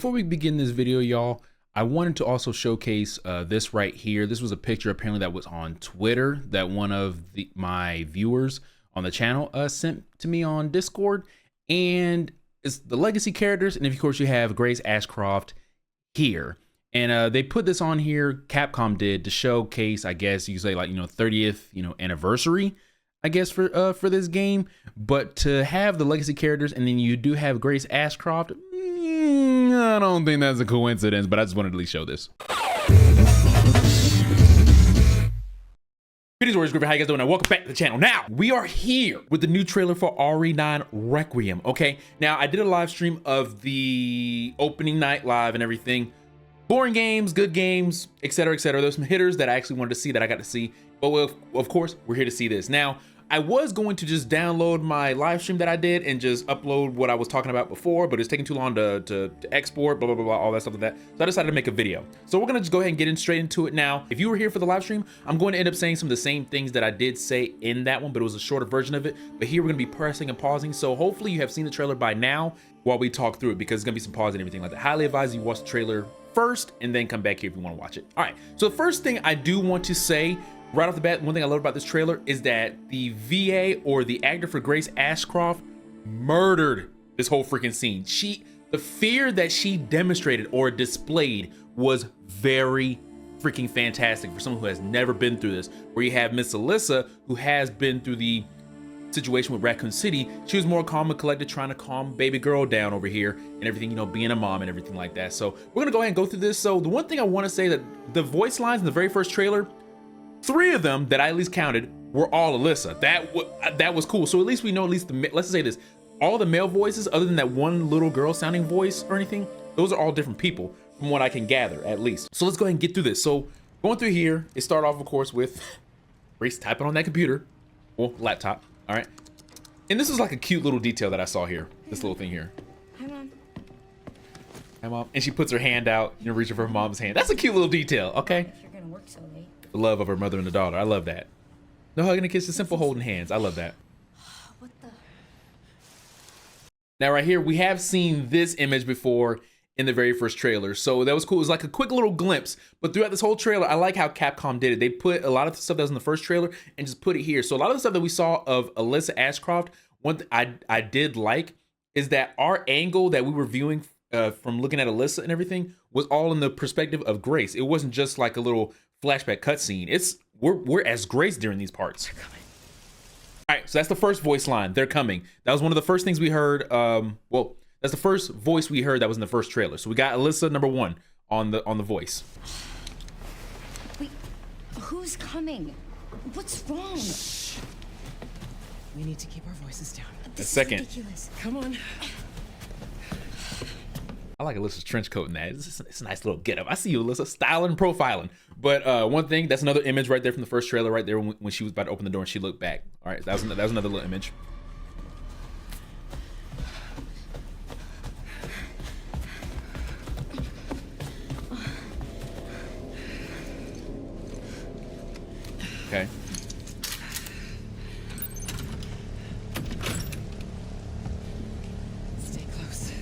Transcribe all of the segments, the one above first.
Before we begin this video, y'all, I wanted to also showcase this right here. This was a picture apparently that was on Twitter that one of my viewers on the channel sent to me on Discord, and it's the legacy characters, and of course you have Grace Ashcroft here. And they put this on here, Capcom did, to showcase, I guess you could say, like, 30th, anniversary, I guess, for this game. But to have the legacy characters and then you do have Grace Ashcroft, I don't think that's a coincidence, but I just wanted to at least show this. Greetings, Warriors. Griffin, how you guys doing? Now, welcome back to the channel. Now, we are here with the new trailer for RE9 Requiem, okay? Now, I did a live stream of the opening night live and everything. Boring games, good games, etc., etc. There's some hitters that I actually wanted to see that I got to see, but of course, we're here to see this. Now, I was going to just download my live stream that I did and just upload what I was talking about before, but it's taking too long to export, blah, blah, blah, blah, all that stuff like that. So I decided to make a video. So we're gonna just go ahead and get straight into it now. If you were here for the live stream, I'm going to end up saying some of the same things that I did say in that one, but it was a shorter version of it. But here we're gonna be pressing and pausing. So hopefully you have seen the trailer by now while we talk through it, because it's gonna be some pause and everything like that. Highly advise you watch the trailer first and then come back here if you wanna watch it. All right, so the first thing I do want to say right off the bat, one thing I love about this trailer is that the VA, or the actor for Grace Ashcroft, murdered this whole freaking scene. The fear that she demonstrated or displayed was very freaking fantastic for someone who has never been through this. Where you have Miss Alyssa, who has been through the situation with Raccoon City. She was more calm and collected, trying to calm baby girl down over here and everything, being a mom and everything like that. So we're gonna go ahead and go through this. So the one thing I want to say, that the voice lines in the very first trailer, 3 of them that I at least counted were all Alyssa. That was cool. So at least we know, at least let's say this, all the male voices, other than that one little girl sounding voice or anything, those are all different people from what I can gather, at least. So let's go ahead and get through this. So going through here, it started off, of course, with Grace typing on that computer, or laptop. All right. And this is like a cute little detail that I saw here. This little thing here. Hi, Mom. Hi, Mom. And she puts her hand out, reaching for her mom's hand. That's a cute little detail. Okay. If you're gonna work so late. The love of her mother and the daughter. I love that. No hugging and kissing, simple holding hands. I love that. What the? Now right here, we have seen this image before in the very first trailer. So that was cool. It was like a quick little glimpse, but throughout this whole trailer, I like how Capcom did it. They put a lot of the stuff that was in the first trailer and just put it here. So a lot of the stuff that we saw of Alyssa Ashcroft, one thing I did like is that our angle that we were viewing from looking at Alyssa and everything was all in the perspective of Grace. It wasn't just like a little flashback cutscene. We're as Grace during these parts. All right, so that's the first voice line. They're coming. That was one of the first things we heard. Well, that's the first voice we heard that was in the first trailer. So we got Alyssa number 1 on the voice. Wait, who's coming? What's wrong? Shh. We need to keep our voices down. This is second. ridiculous. Come on. I like Alyssa's trench coat in that. It's a nice little getup. I see you, Alyssa, styling, profiling. But one thing, that's another image right there from the first trailer, right there when she was about to open the door and she looked back. All right, that was another little image. Okay. Stay close.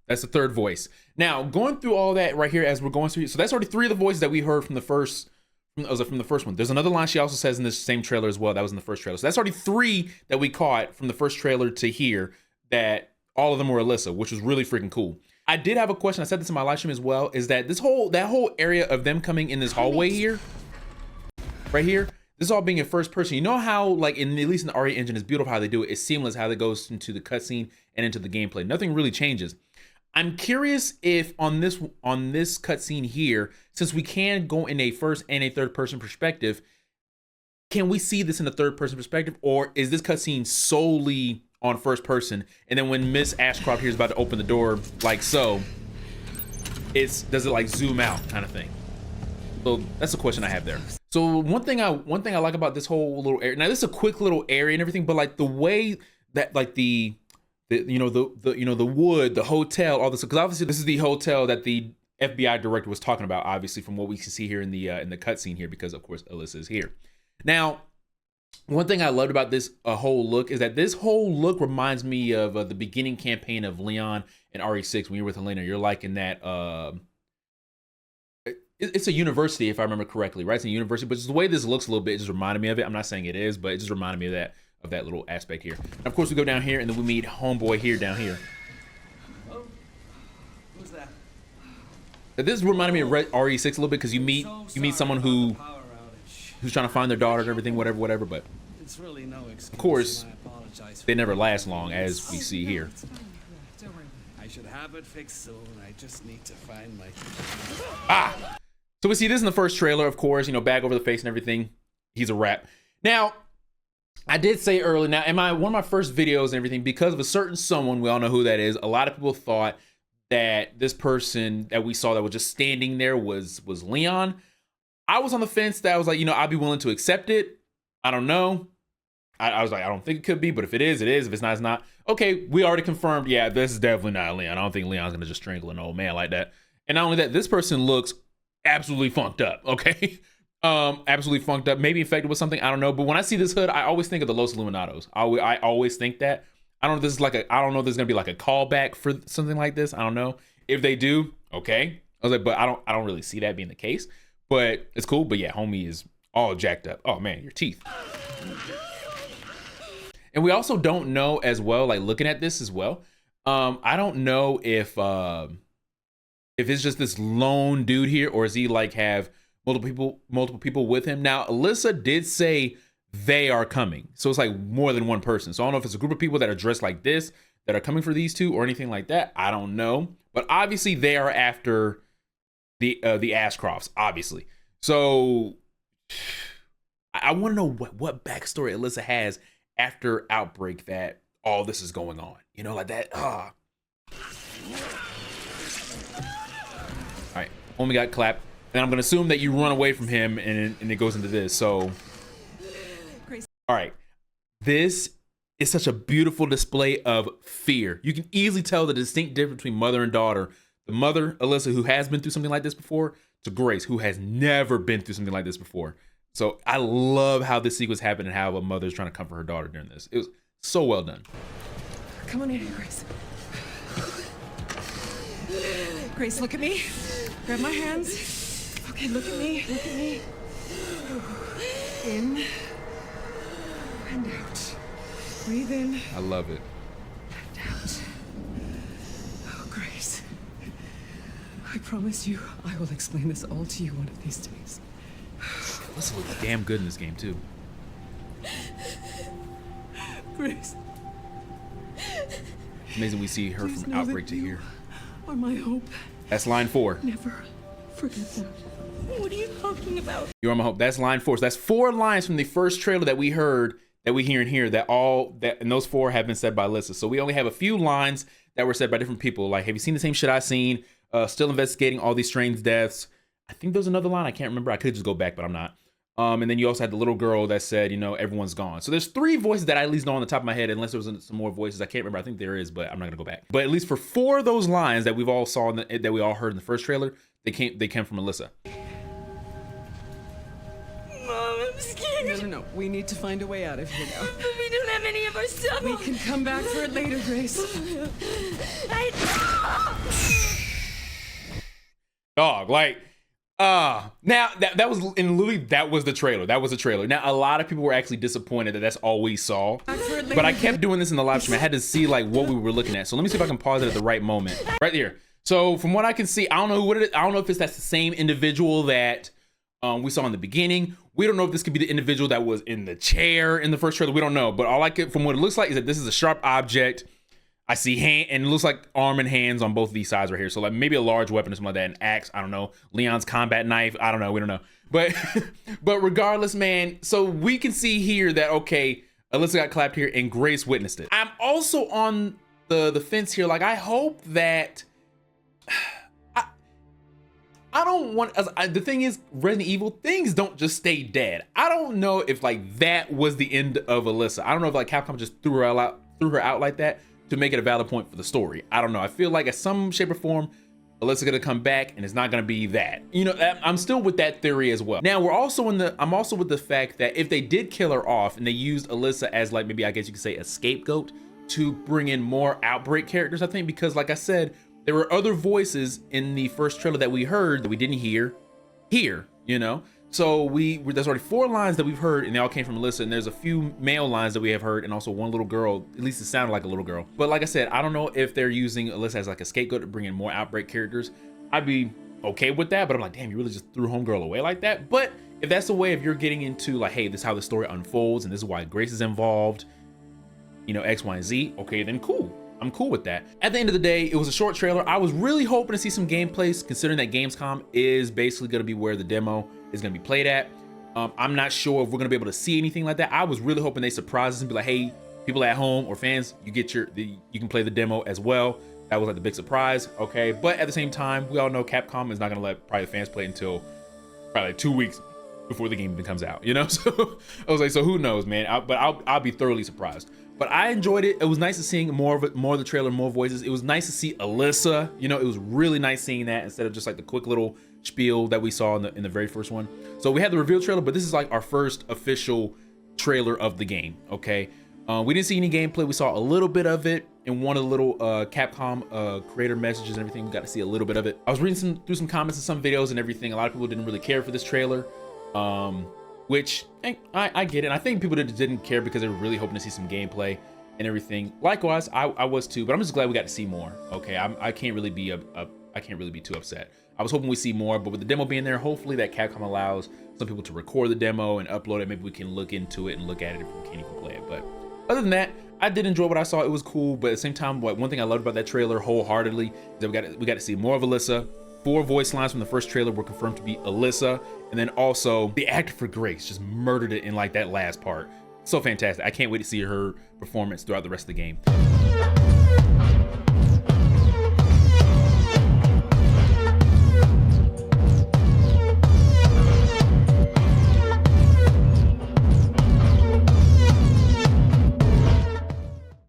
That's the third voice. Now, going through all that right here as we're going through, so that's already 3 of the voices that we heard from the first one. There's another line she also says in this same trailer as well. That was in the first trailer. So that's already 3 that we caught from the first trailer to here, that all of them were Alyssa, which was really freaking cool. I did have a question. I said this in my live stream as well, is that that whole area of them coming in this hallway here, right here, this is all being in first person. You know how, like, at least in the RE engine, it's beautiful how they do it. It's seamless how it goes into the cutscene and into the gameplay. Nothing really changes. I'm curious if on this cutscene here, since we can go in a first and a third person perspective, can we see this in a third person perspective, or is this cutscene solely on first person? And then when Miss Ashcroft here is about to open the door, like so, does it like zoom out kind of thing? So that's a question I have there. So one thing I like about this whole little area. Now this is a quick little area and everything, but like the way that like the wood, the hotel, all this, because obviously this is the hotel that the FBI director was talking about, obviously from what we can see here in the cutscene here, because of course Alyssa is here. Now, one thing I loved about this whole look is that this whole look reminds me of the beginning campaign of Leon and RE6 when you're with Helena. You're like in that, it's a university if I remember correctly, right? It's a university, but just the way this looks a little bit, it just reminded me of it. I'm not saying it is, but it just reminded me of that little aspect here. And of course we go down here and then we meet homeboy here down here. Oh, who's that? This reminded me of RE6 a little bit because you meet someone who's trying to find their daughter and everything, whatever. But it's really no excuse. Of course, they never last long, as we see here. Don't worry. I should have it fixed soon. I just need to find my. So we see this in the first trailer, of course. You know, bag over the face and everything. He's a rap. Now, I did say earlier. Now, one of my first videos and everything, because of a certain someone, we all know who that is. A lot of people thought that this person that we saw that was just standing there was Leon. I was on the fence that I was like, you know, I'd be willing to accept it. I don't know. I was like, I don't think it could be, but if it is, it is. If it's not, it's not. Okay, we already confirmed, yeah, this is definitely not Leon. I don't think Leon's gonna just strangle an old man like that. And not only that, this person looks absolutely funked up, okay? Absolutely funked up, maybe infected with something, I don't know. But when I see this hood, I always think of the Los Illuminados. I always think that. I don't know if this is I don't know if there's gonna be like a callback for something like this. I don't know. If they do, okay. I was like, but I don't really see that being the case. But it's cool. But yeah, homie is all jacked up. Oh man, your teeth. And we also don't know as well, like looking at this as well. I don't know if it's just this lone dude here, or is he like have multiple people with him. Now, Alyssa did say they are coming. So it's like more than one person. So I don't know if it's a group of people that are dressed like this that are coming for these two or anything like that. I don't know. But obviously they are after the Ashcrofts, obviously. So I want to know what backstory Alyssa has after Outbreak that all this is going on. You know, like that. All right, homie got clapped. And I'm going to assume that you run away from him and it goes into this. So, all right. This is such a beautiful display of fear. You can easily tell the distinct difference between mother and daughter. The mother, Alyssa, who has been through something like this before, to Grace, who has never been through something like this before. So I love how this sequence happened and how a mother is trying to comfort her daughter during this. It was so well done. Come on in here, Grace. Grace, look at me. Grab my hands. Okay, look at me. Look at me. In and out. Breathe in. I love it. And out. Oh, Grace. I promise you, I will explain this all to you one of these days. Alyssa looks damn good in this game too. Grace. Amazing we see her Please from know Outbreak that to you here. are my hope. That's line 4. Never forget that. What are you talking about? You are my hope. That's line 4. So that's 4 lines from the first trailer that we heard, that we hear in here, and those 4 have been said by Alyssa. So we only have a few lines that were said by different people. Like, have you seen the same shit I've seen? Still investigating all these strange deaths. I think there was another line. I can't remember. I could just go back, but I'm not. And then you also had the little girl that said, you know, everyone's gone. So there's 3 voices that I at least know on the top of my head, unless there was some more voices. I can't remember. I think there is, but I'm not gonna go back. But at least for 4 of those lines that we've all saw, that we all heard in the first trailer, they came from Alyssa. Mom, I'm scared. No. We need to find a way out of here now. But we don't have any of our stuff. We can come back for it later, Grace. Dog, like, now that was in Louis. That was the trailer. That was the trailer. Now a lot of people were actually disappointed that that's all we saw. But I kept doing this in the live stream. I had to see like what we were looking at. So let me see if I can pause it at the right moment. Right here. So from what I can see, I don't know what it is. I don't know if that's the same individual that we saw in the beginning. We don't know if this could be the individual that was in the chair in the first trailer. We don't know. But all I could, from what it looks like, is that this is a sharp object. I see hand, and it looks like arm and hands on both of these sides right here. So like maybe a large weapon or something like that, an axe, I don't know. Leon's combat knife, I don't know, we don't know. But but regardless, man, so we can see here that, okay, Alyssa got clapped here and Grace witnessed it. I'm also on the fence here. Like, I hope that, I don't want, the thing is, Resident Evil, things don't just stay dead. I don't know if like that was the end of Alyssa. I don't know if like Capcom just threw her out like that to make it a valid point for the story. I don't know. I feel like in some shape or form, Alyssa gonna come back and it's not gonna be that. You know, I'm still with that theory as well. Now I'm also with the fact that if they did kill her off and they used Alyssa as like, maybe I guess you could say a scapegoat to bring in more Outbreak characters, I think, because like I said, there were other voices in the first trailer that we heard that we didn't hear here, you know? So there's already 4 lines that we've heard and they all came from Alyssa, and there's a few male lines that we have heard and also one little girl, at least it sounded like a little girl. But like I said, I don't know if they're using Alyssa as like a scapegoat to bring in more Outbreak characters. I'd be okay with that, but I'm like, damn, you really just threw homegirl away like that? But if that's the way, if you're getting into like, hey, this is how the story unfolds and this is why Grace is involved, you know, X, Y, and Z, okay, then cool. I'm cool with that. At the end of the day, it was a short trailer. I was really hoping to see some gameplays, considering that Gamescom is basically gonna be where the demo is gonna be played at. I'm not sure if we're gonna be able to see anything like that. I was really hoping they surprise us and be like, hey, people at home or fans, you get you can play the demo as well. That was like the big surprise, okay? But at the same time, we all know Capcom is not gonna let probably the fans play until probably like 2 weeks before the game even comes out, you know? So I was like, so who knows, man? I'll be thoroughly surprised. But I enjoyed it. It was nice to seeing more of the trailer, more voices. It was nice to see Alyssa. You know, it was really nice seeing that instead of just like the quick little spiel that we saw in the very first one. So we had the reveal trailer, but this is like our first official trailer of the game, okay? We didn't see any gameplay. We saw a little bit of it in one of the little Capcom creator messages and everything. We got to see a little bit of it. I was reading through some comments and some videos and everything. A lot of people didn't really care for this trailer. Which I get it. And I think people didn't care because they were really hoping to see some gameplay and everything. Likewise, I was too, but I'm just glad we got to see more. Okay, I can't really be too upset. I was hoping we see more, but with the demo being there, hopefully that Capcom allows some people to record the demo and upload it. Maybe we can look into it and look at it if we can't even play it. But other than that, I did enjoy what I saw. It was cool, but at the same time, one thing I loved about that trailer wholeheartedly is that we got to see more of Alyssa. 4 voice lines from the first trailer were confirmed to be Alyssa, and then also the actor for Grace just murdered it in like that last part. So fantastic. I can't wait to see her performance throughout the rest of the game.